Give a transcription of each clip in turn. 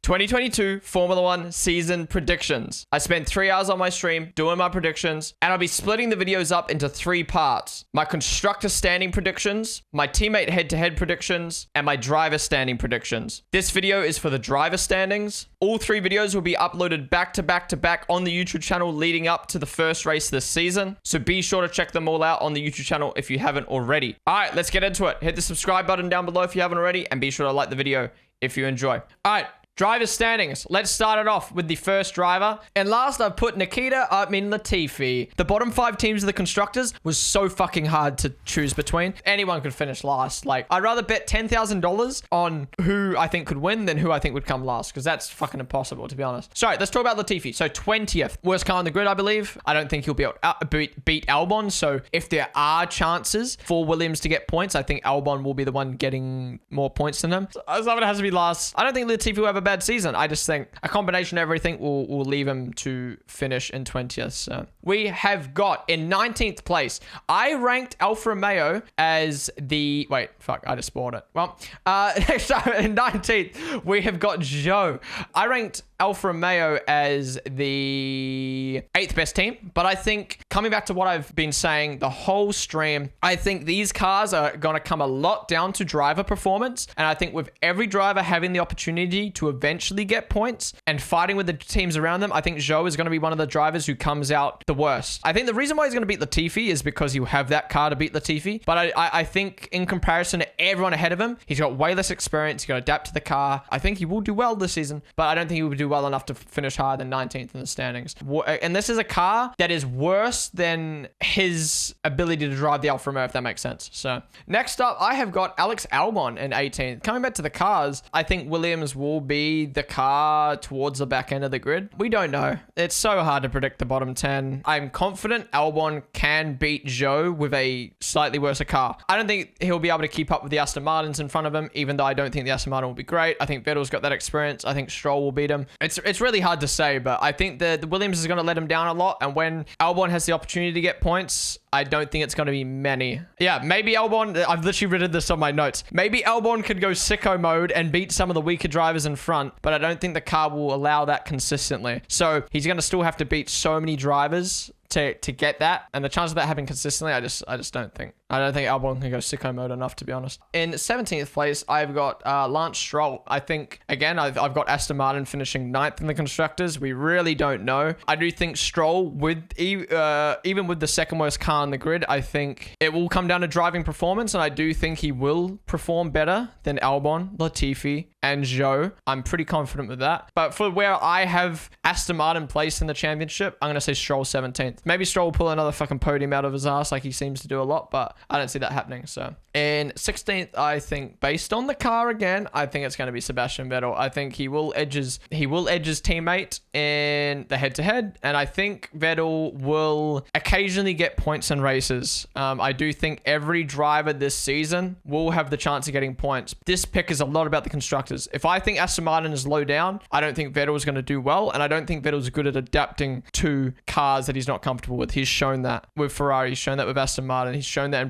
2022 Formula One season predictions. I spent 3 hours on my stream doing my predictions, and I'll be splitting the videos up into 3 parts. My constructor standing predictions, my teammate head-to-head predictions, and my driver standing predictions. This video is for the driver standings. All 3 videos will be uploaded back to back on the YouTube channel leading up to the first race this season. So be sure to check them all out on the YouTube channel if you haven't already. All right, let's get into it. Hit the subscribe button down below if you haven't already, and be sure to like the video if you enjoy. All right. Driver standings. Let's start it off with the first driver. And last, I've put Latifi. The bottom 5 teams of the constructors was so fucking hard to choose between. Anyone could finish last. Like, I'd rather bet $10,000 on who I think could win than who I think would come last, because that's fucking impossible, to be honest. Sorry, let's talk about Latifi. So 20th, worst car on the grid, I believe. I don't think he'll be able to beat Albon. So if there are chances for Williams to get points, I think Albon will be the one getting more points than him. So someone has to be last. I don't think Latifi will have a bad season. I just think a combination of everything will leave him to finish in 20th. So we have got in 19th place, I ranked Alfa Romeo as the I just spoiled it. Well, next time in 19th we have got Zhou. I ranked Alfa Romeo as the 8th best team, but I think coming back to what I've been saying the whole stream, I think these cars are going to come a lot down to driver performance, and I think with every driver having the opportunity to eventually get points and fighting with the teams around them, I think Zhou is going to be one of the drivers who comes out the worst. I think the reason why he's going to beat Latifi is because he'll have that car to beat Latifi, but I think in comparison to everyone ahead of him, he's got way less experience. He's got to adapt to the car. I think he will do well this season, but I don't think he will do well enough to finish higher than 19th in the standings. And this is a car that is worse than his ability to drive the Alfa Romeo, if that makes sense. So next up, I have got Albon in 18th. Coming back to the cars, I think Williams will be the car towards the back end of the grid. We don't know. It's so hard to predict the bottom 10. I'm confident Albon can beat Zhou with a slightly worse car. I don't think he'll be able to keep up with the Aston Martins in front of him, even though I don't think the Aston Martin will be great. I think Vettel's got that experience. I think Stroll will beat him. It's really hard to say, but I think the Williams is going to let him down a lot, and when Albon has the opportunity to get points, I don't think it's going to be many. Yeah, maybe Albon, I've literally written this on my notes. Maybe Albon could go sicko mode and beat some of the weaker drivers in front, but I don't think the car will allow that consistently. So he's going to still have to beat so many drivers to get that, and the chance of that happening consistently, I just don't think. I don't think Albon can go sicko mode enough, to be honest. In 17th place, I've got Lance Stroll. I think, again, I've got Aston Martin finishing 9th in the constructors. We really don't know. I do think Stroll, even with the second worst car on the grid, I think it will come down to driving performance, and I do think he will perform better than Albon, Latifi, and Zhou. I'm pretty confident with that. But for where I have Aston Martin placed in the championship, I'm going to say Stroll 17th. Maybe Stroll will pull another fucking podium out of his ass like he seems to do a lot, but I don't see that happening. So in 16th, I think based on the car again, I think it's going to be Sebastian Vettel. I think he will edge his teammate in the head-to-head, and I think Vettel will occasionally get points in races. I do think every driver this season will have the chance of getting points. This pick is a lot about the constructors. If I think Aston Martin is low down, I don't think Vettel is going to do well, and I don't think Vettel's good at adapting to cars that he's not comfortable with. He's shown that with Ferrari. He's shown that with Aston Martin. He's shown that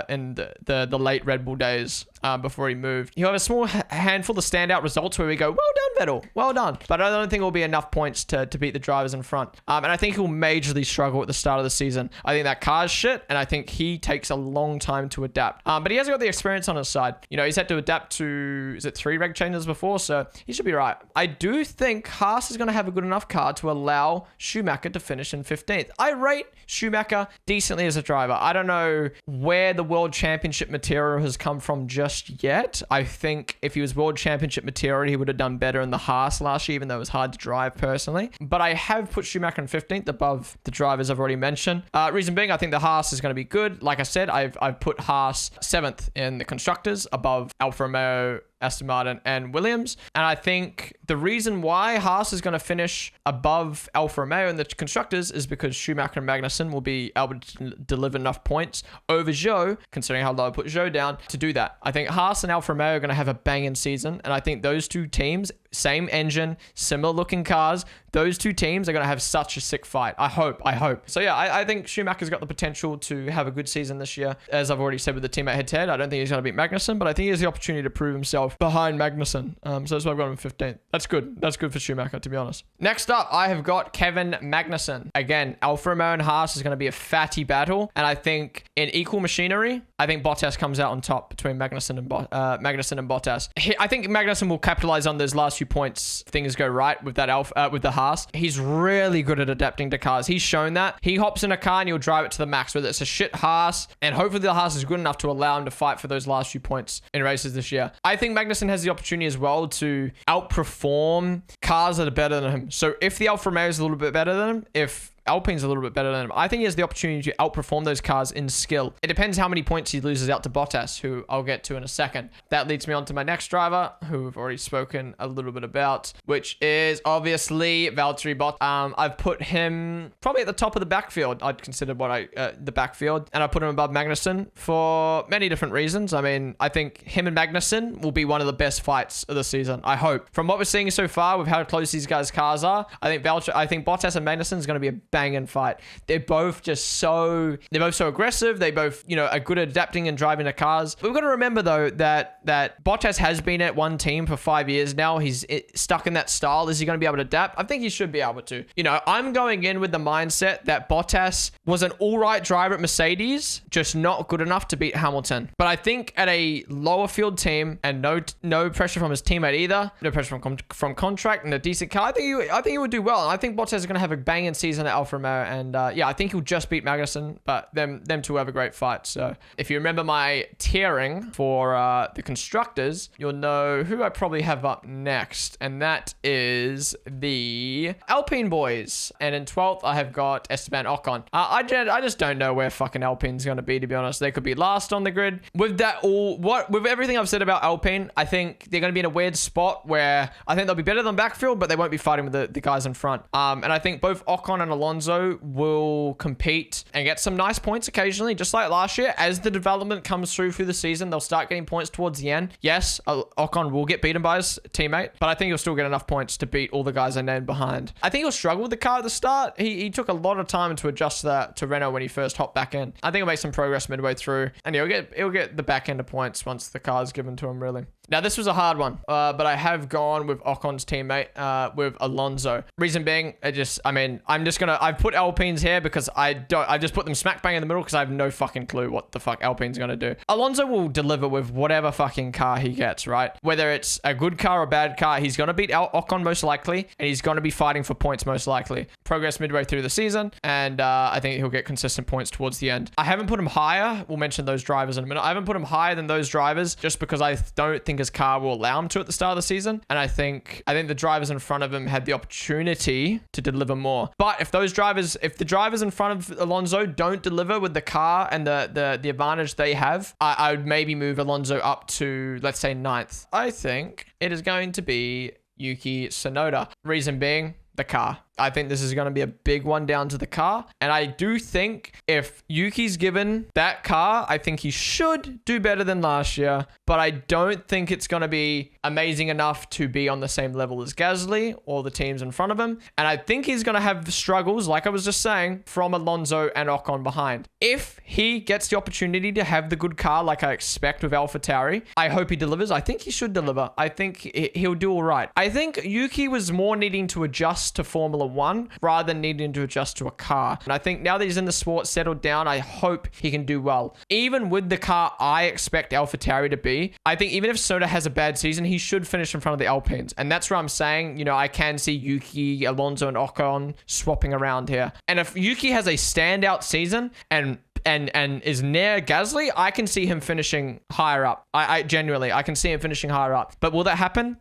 in the late Red Bull days before he moved. He'll have a small handful of standout results where we go, well done, Vettel. Well done. But I don't think it will be enough points to beat the drivers in front. And I think he'll majorly struggle at the start of the season. I think that car's shit, and I think he takes a long time to adapt. But he hasn't got the experience on his side. You know, he's had to adapt to, 3 reg changes before? So he should be right. I do think Haas is going to have a good enough car to allow Schumacher to finish in 15th. I rate Schumacher decently as a driver. I don't know where the world championship material has come from just yet. I think if he was world championship material, he would have done better in the Haas last year, even though it was hard to drive personally. But I have put Schumacher in 15th above the drivers I've already mentioned. Reason being, I think the Haas is going to be good. Like I said, I've put Haas 7th in the constructors above Alfa Romeo, Aston Martin, and Williams. And I think the reason why Haas is going to finish above Alfa Romeo in the constructors is because Schumacher and Magnussen will be able to deliver enough points over Zhou, considering how low I put Zhou down, to do that. I think Haas and Alfa Romeo are going to have a banging season, and I think those two teams, same engine, similar looking cars, those two teams are going to have such a sick fight. I hope. So yeah, I think Schumacher's got the potential to have a good season this year. As I've already said with the teammate head-to-head, I don't think he's going to beat Magnussen, but I think he has the opportunity to prove himself 12th behind Magnussen. So that's why I've got him 15th. That's good. That's good for Schumacher, to be honest. Next up, I have got Kevin Magnussen. Again, Alfa Romeo and Haas is going to be a fatty battle. And I think in equal machinery, I think Bottas comes out on top between Magnussen and Bottas. I think Magnussen will capitalize on those last few points. If things go right with that with the Haas. He's really good at adapting to cars. He's shown that. He hops in a car and he'll drive it to the max, whether it's a shit Haas, and hopefully the Haas is good enough to allow him to fight for those last few points in races this year. I think Magnussen has the opportunity as well to outperform cars that are better than him. So if the Alfa Romeo is a little bit better than him, if Alpine's a little bit better than him, I think he has the opportunity to outperform those cars in skill. It depends how many points he loses out to Bottas, who I'll get to in a second. That leads me on to my next driver, who we've already spoken a little bit about, which is obviously Valtteri Bottas. I've put him probably at the top of the backfield. I'd consider the backfield, and I put him above Magnussen for many different reasons. I mean, I think him and Magnussen will be one of the best fights of the season. I hope. From what we're seeing so far, with how close these guys' cars are, I think Bottas and Magnussen is going to be a banging fight. They're both so aggressive. They both, are good at adapting and driving the cars. We've got to remember though that Bottas has been at one team for 5 years now. He's stuck in that style. Is he going to be able to adapt? I think he should be able to. I'm going in with the mindset that Bottas was an all right driver at Mercedes, just not good enough to beat Hamilton. But I think at a lower field team and no pressure from his teammate either, no pressure from contract and a decent car, I think he would do well. And I think Bottas is going to have a banging season at Alfa Romeo. And I think he'll just beat Magnussen, but them two have a great fight. So if you remember my tiering for the constructors, you'll know who I probably have up next. And that is the Alpine boys. And in 12th, I have got Esteban Ocon. I just don't know where fucking Alpine's going to be, to be honest. They could be last on the grid. With everything I've said about Alpine, I think they're going to be in a weird spot where I think they'll be better than backfield, but they won't be fighting with the guys in front. And I think both Ocon and Alonso will compete and get some nice points occasionally, just like last year. As the development comes through the season, they'll start getting points towards the end. Yes, Ocon will get beaten by his teammate, but I think he'll still get enough points to beat all the guys I named behind. I think he'll struggle with the car at the start. He took a lot of time to adjust to Renault when he first hopped back in. I think he'll make some progress midway through, and he'll get the back end of points once the car's given to him, really. Now, this was a hard one, but I have gone with Ocon's teammate, with Alonso. Reason being, I've put Alpine's here because I just put them smack bang in the middle because I have no fucking clue what the fuck Alpine's going to do. Alonso will deliver with whatever fucking car he gets, right? Whether it's a good car or a bad car, he's going to beat Ocon most likely, and he's going to be fighting for points most likely. Progress midway through the season, and I think he'll get consistent points towards the end. I haven't put him higher. We'll mention those drivers in a minute. I haven't put him higher than those drivers just because I don't think his car will allow him to at the start of the season, and I think the drivers in front of him had the opportunity to deliver more. But if the drivers in front of Alonso don't deliver with the car and the advantage they have, I would maybe move Alonso up to, let's say, 9th. I think it is going to be Yuki Tsunoda. Reason being, the car. I think this is going to be a big one down to the car. And I do think if Yuki's given that car, I think he should do better than last year. But I don't think it's going to be amazing enough to be on the same level as Gasly or the teams in front of him. And I think he's going to have struggles, like I was just saying, from Alonso and Ocon behind. If he gets the opportunity to have the good car like I expect with AlphaTauri, I hope he delivers. I think he should deliver. I think he'll do all right. I think Yuki was more needing to adjust to Formula 1 rather than needing to adjust to a car. And I think now that he's in the sport, settled down, I hope he can do well. Even with the car I expect AlphaTauri to be, I think even if Tsunoda has a bad season, he should finish in front of the Alpines. And that's where I'm saying, I can see Yuki, Alonso, and Ocon swapping around here. And if Yuki has a standout season and is near Gasly, I can see him finishing higher up. I genuinely can see him finishing higher up. But will that happen?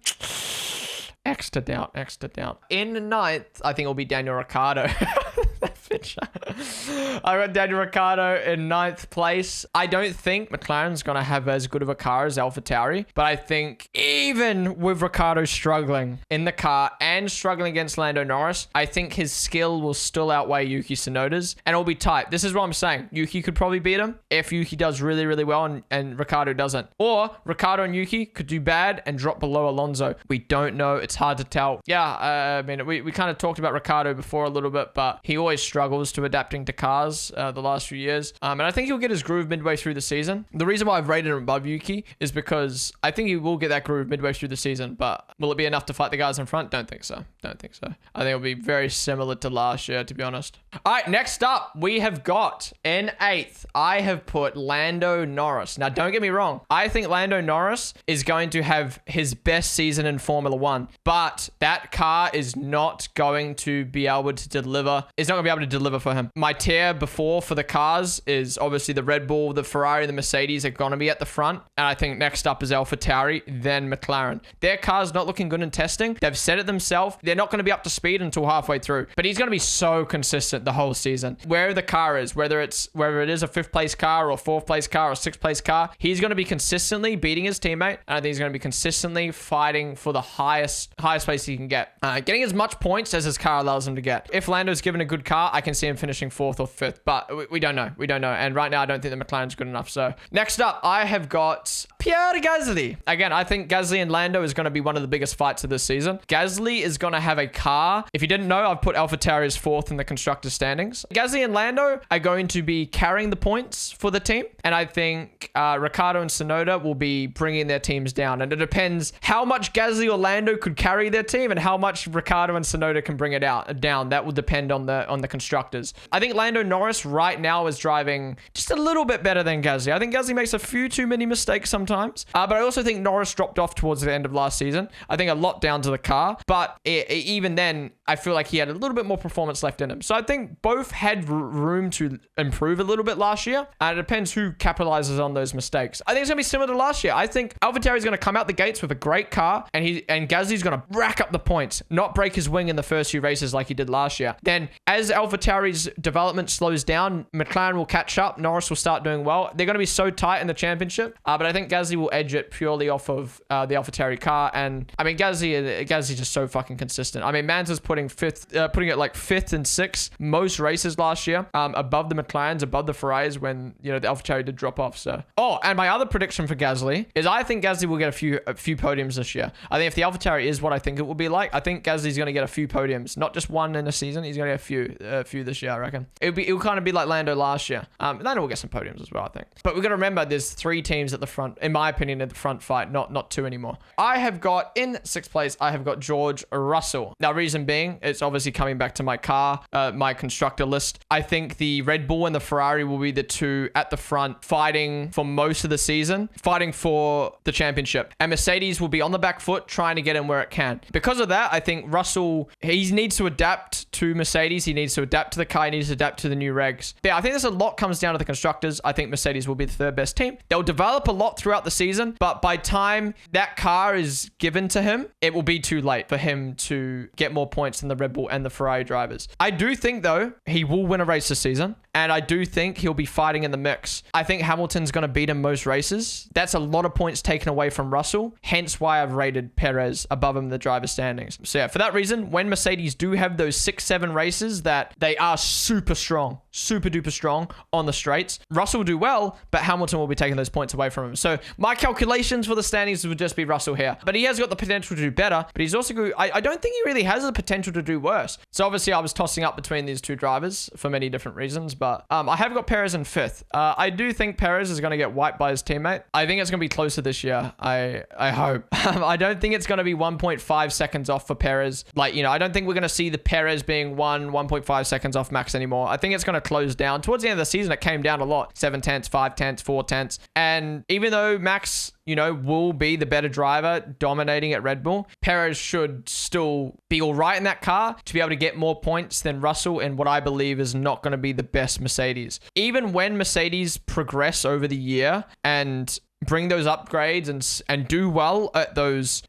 Extra doubt. In 9th, I think it'll be Daniel Ricciardo. I got Daniel Ricciardo in 9th place. I don't think McLaren's going to have as good of a car as AlphaTauri, but I think even with Ricciardo struggling in the car and struggling against Lando Norris, I think his skill will still outweigh Yuki Tsunoda's, and it'll be tight. This is what I'm saying. Yuki could probably beat him if Yuki does really, really well and Ricciardo doesn't. Or Ricciardo and Yuki could do bad and drop below Alonso. We don't know. It's hard to tell. Yeah, we kind of talked about Ricciardo before a little bit, but he always struggles struggles to adapting to cars the last few years. And I think he'll get his groove midway through the season. The reason why I've rated him above Yuki is because I think he will get that groove midway through the season, but will it be enough to fight the guys in front? Don't think so. I think it'll be very similar to last year, to be honest. All right, next up, we have got in 8th, I have put Lando Norris. Now, don't get me wrong. I think Lando Norris is going to have his best season in Formula One, but that car is not going to be able to deliver. It's not going to be able to deliver for him. My tier before for the cars is obviously the Red Bull, the Ferrari, the Mercedes are going to be at the front. And I think next up is AlphaTauri, then McLaren. Their car's not looking good in testing. They've said it themselves. They're not going to be up to speed until halfway through, but he's going to be so consistent the whole season. Wherever the car is, whether it is a 5th place car or 4th place car or 6th place car, he's going to be consistently beating his teammate. And I think he's going to be consistently fighting for the highest place he can get. Getting as much points as his car allows him to get. If Lando's given a good car, I can see him finishing 4th or 5th, but we don't know. And right now, I don't think the McLaren's good enough. So next up, I have got Pierre Gasly. Again, I think Gasly and Lando is going to be one of the biggest fights of this season. Gasly is going to have a car. If you didn't know, I've put AlphaTauri as 4th in the constructor standings. Gasly and Lando are going to be carrying the points for the team. And I think Ricciardo and Tsunoda will be bringing their teams down. And it depends how much Gasly or Lando could carry their team and how much Ricciardo and Tsunoda can bring it down. That will depend on the constructors. I think Lando Norris right now is driving just a little bit better than Gasly. I think Gasly makes a few too many mistakes sometimes. But I also think Norris dropped off towards the end of last season. I think a lot down to the car. But even then, I feel like he had a little bit more performance left in him. So I think both had room to improve a little bit last year. And it depends who capitalizes on those mistakes. I think it's going to be similar to last year. I think AlphaTauri is going to come out the gates with a great car. And Gasly's going to rack up the points, not break his wing in the first few races like he did last year. Then as AlphaTauri's development slows down, McLaren will catch up. Norris will start doing well. They're going to be so tight in the championship. But I think Gasly will edge it purely off of the AlphaTauri car. And I mean, Gasly's just so fucking consistent. I mean, Manza's putting it like 5th and 6th most races last year, above the McLarens, above the Ferraris when, the AlphaTauri did drop off. So, and my other prediction for Gasly is I think Gasly will get a few podiums this year. I think if the AlphaTauri is what I think it will be like, I think Gasly's going to get a few podiums, not just one in a season. He's going to get a few this year, I reckon. It'll kind of be like Lando last year. Lando will get some podiums as well, I think. But we've got to remember there's 3 teams at the front, in my opinion, at the front fight, not 2 anymore. I have got in 6th place, I have got George Russell. Now, reason being, it's obviously coming back to my car, my constructor list. I think the Red Bull and the Ferrari will be the 2 at the front fighting for most of the season, fighting for the championship. And Mercedes will be on the back foot trying to get in where it can. Because of that, I think Russell, he needs to adapt to Mercedes. He needs to adapt to the car. He needs to adapt to the new regs. But yeah, I think there's a lot comes down to the constructors. I think Mercedes will be the 3rd best team. They'll develop a lot throughout the season, but by time that car is given to him, it will be too late for him to get more points than the Red Bull and the Ferrari drivers. I do think, though, he will win a race this season. And I do think he'll be fighting in the mix. I think Hamilton's going to beat him most races. That's a lot of points taken away from Russell. Hence why I've rated Perez above him in the driver standings. So yeah, for that reason, when Mercedes do have those 6-7 races that they are super duper strong on the straights, Russell will do well, but Hamilton will be taking those points away from him. So my calculations for the standings would just be Russell here. But he has got the potential to do better, but he's also I don't think he really has the potential to do worse. So obviously I was tossing up between these 2 drivers for many different reasons, but I have got Perez in 5th. I do think Perez is going to get wiped by his teammate. I think it's going to be closer this year. I hope. I don't think it's going to be 1.5 seconds off for Perez. I don't think we're going to see the Perez being 1.5 seconds off Max anymore. I think it's going to close down. Towards the end of the season, it came down a lot. 7 tenths, 5 tenths, 4 tenths. And even though Max, will be the better driver dominating at Red Bull, Perez should still be all right in that car to be able to get more points than Russell in what I believe is not going to be the best Mercedes. Even when Mercedes progress over the year and bring those upgrades and do well at those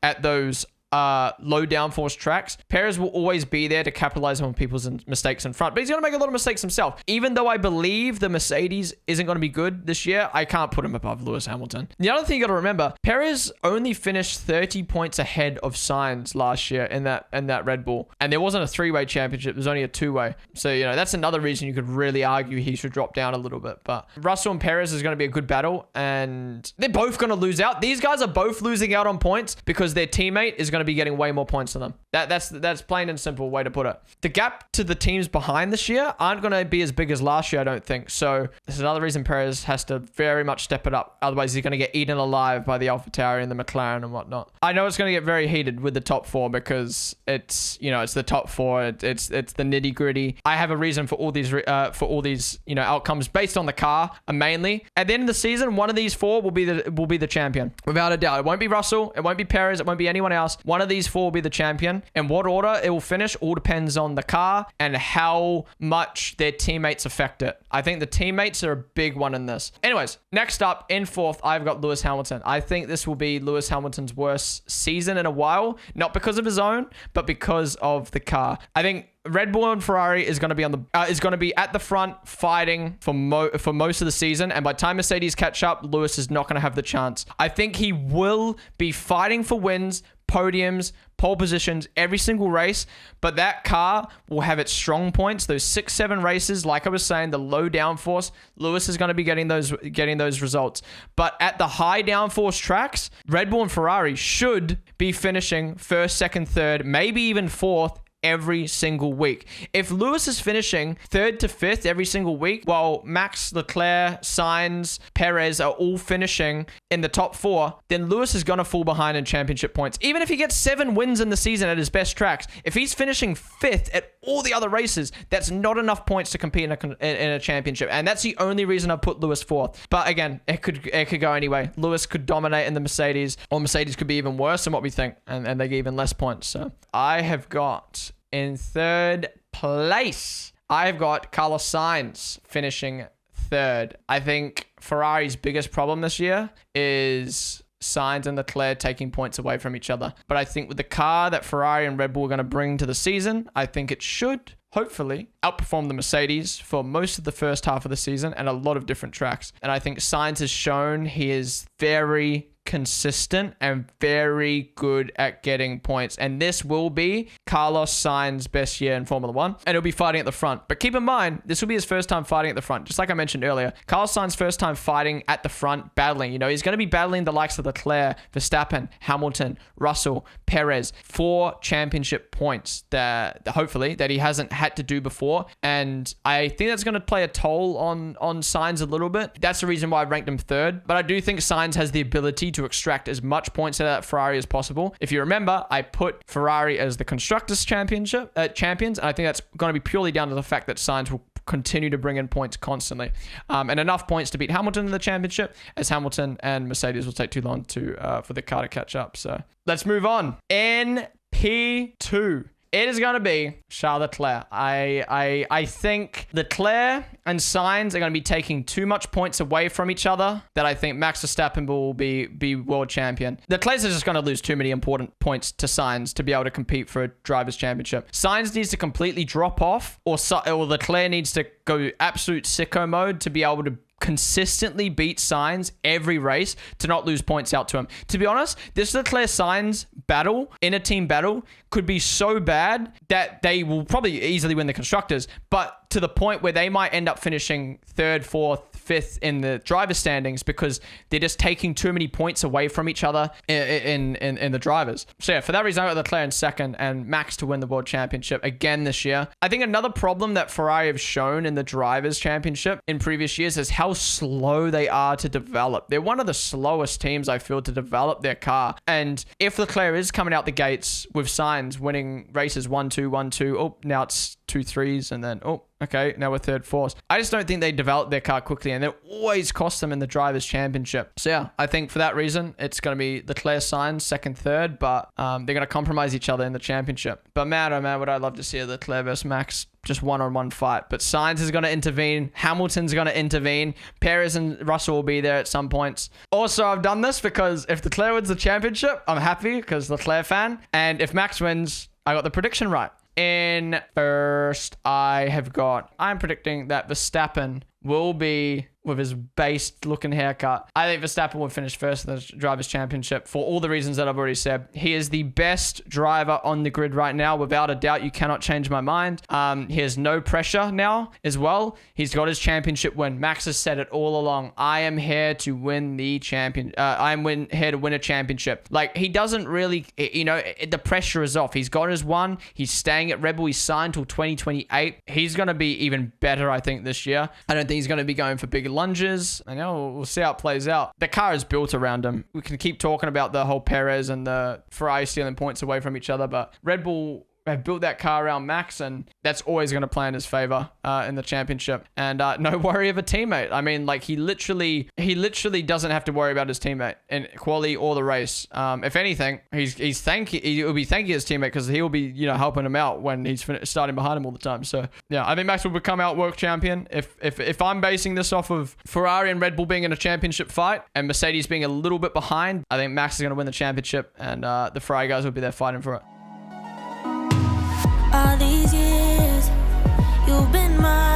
low downforce tracks, Perez will always be there to capitalize on people's mistakes in front. But he's going to make a lot of mistakes himself. Even though I believe the Mercedes isn't going to be good this year, I can't put him above Lewis Hamilton. The other thing you got to remember, Perez only finished 30 points ahead of Sainz last year in that Red Bull. And there wasn't a 3-way championship. It was only a 2-way. So, that's another reason you could really argue he should drop down a little bit. But Russell and Perez is going to be a good battle. And they're both going to lose out. These guys are both losing out on points because their teammate is going going to be getting way more points than them. That's plain and simple way to put it. The gap to the teams behind this year aren't going to be as big as last year, I don't think. So this is another reason Perez has to very much step it up. Otherwise, he's going to get eaten alive by the AlphaTauri and the McLaren and whatnot. I know it's going to get very heated with the top four because it's the top four. It's the nitty gritty. I have a reason for all these outcomes based on the car mainly. At the end of the season, one of these four will be the champion without a doubt. It won't be Russell. It won't be Perez. It won't be anyone else. One of these four will be the champion. In what order it will finish all depends on the car and how much their teammates affect it. I think the teammates are a big one in this. Anyways, next up in fourth, I've got Lewis Hamilton. I think this will be Lewis Hamilton's worst season in a while, not because of his own, but because of the car. I think Red Bull and Ferrari is going to be at the front fighting for most of the season, and by the time Mercedes catch up, Lewis is not going to have the chance. I think he will be fighting for wins, podiums, pole positions every single race, but that car will have its strong points. Those 6-7 races, like I was saying, the low downforce, Lewis is going to be getting those results. But at the high downforce tracks, Red Bull and Ferrari should be finishing first, second, third, maybe even fourth every single week. If Lewis is finishing third to fifth every single week, while Max, Leclerc, Sainz, Perez are all finishing in the top four, then Lewis is going to fall behind in championship points. Even if he gets 7 wins in the season at his best tracks, if he's finishing fifth at all the other races, that's not enough points to compete in a championship. And that's the only reason I put Lewis fourth. But again, it could go anyway. Lewis could dominate in the Mercedes, or Mercedes could be even worse than what we think, and they get even less points. So I have got in third place, I've got Carlos Sainz finishing third. I think Ferrari's biggest problem this year is Sainz and Leclerc taking points away from each other. But I think with the car that Ferrari and Red Bull are going to bring to the season, I think it should hopefully outperform the Mercedes for most of the first half of the season and a lot of different tracks. And I think Sainz has shown he is very consistent and very good at getting points. And this will be Carlos Sainz's best year in Formula 1. And he'll be fighting at the front. But keep in mind, this will be his first time fighting at the front. Just like I mentioned earlier, Carlos Sainz's first time fighting at the front, battling. He's going to be battling the likes of Leclerc, Verstappen, Hamilton, Russell, Perez for championship points that hopefully that he hasn't had to do before. And I think that's going to play a toll on Sainz a little bit. That's the reason why I ranked him third. But I do think Sainz has the ability to extract as much points out of that Ferrari as possible. If you remember, I put Ferrari as the Constructors' champions, and I think that's going to be purely down to the fact that Sainz will continue to bring in points constantly, and enough points to beat Hamilton in the championship, as Hamilton and Mercedes will take too long for the car to catch up. So let's move on. In P2, it is going to be Charles Leclerc. I think Leclerc and Sainz are going to be taking too much points away from each other that I think Max Verstappen will be world champion. Leclerc is just going to lose too many important points to Sainz to be able to compete for a driver's championship. Sainz needs to completely drop off, or Leclerc needs to go absolute sicko mode to be able to consistently beat Sainz every race to not lose points out to him. To be honest, this Leclerc-Sainz battle, in a team battle, could be so bad that they will probably easily win the Constructors, but to the point where they might end up finishing third, fourth, fifth in the driver standings because they're just taking too many points away from each other in the drivers. So yeah, for that reason, I got Leclerc in second and Max to win the world championship again this year. I think another problem that Ferrari have shown in the drivers championship in previous years is how slow they are to develop. They're one of the slowest teams, I feel, to develop their car. And if Leclerc is coming out the gates with Sainz winning races 1-2, 1-2, oh, now it's 2-3s, and then, oh, okay, now we're third, fourth. I just don't think they develop their car quickly, and it always costs them in the Drivers' Championship. So yeah, I think for that reason, it's going to be Leclerc, Sainz, second, third, but they're going to compromise each other in the championship. But man, oh man, would I love to see a Leclerc versus Max just one-on-one fight. But Sainz is going to intervene. Hamilton's going to intervene. Perez and Russell will be there at some points. Also, I've done this because if Leclerc wins the championship, I'm happy because Leclerc fan. And if Max wins, I got the prediction right. In first, I'm predicting that Verstappen will be with his based looking haircut. I think Verstappen will finish first in the Drivers' Championship for all the reasons that I've already said. He is the best driver on the grid right now. Without a doubt, you cannot change my mind. He has no pressure now as well. He's got his championship win. Max has said it all along. I am here to win the champion. Here to win a championship. Like, he doesn't really, the pressure is off. He's got his one. He's staying at Red Bull. He's signed till 2028. He's going to be even better, I think, this year. I don't think he's going to be going for big lunges. I know, we'll see how it plays out. The car is built around him. We can keep talking about the whole Perez and the Ferrari stealing points away from each other, but Red Bull have built that car around Max, and that's always going to play in his favor in the championship. And no worry of a teammate. I mean, like, he literally doesn't have to worry about his teammate in quali or the race. If anything, he'll be thanking his teammate because he'll be helping him out when he's starting behind him all the time. So yeah, I think Max will become outwork champion. If I'm basing this off of Ferrari and Red Bull being in a championship fight and Mercedes being a little bit behind, I think Max is going to win the championship, and the Ferrari guys will be there fighting for it. All these years, you've been mine.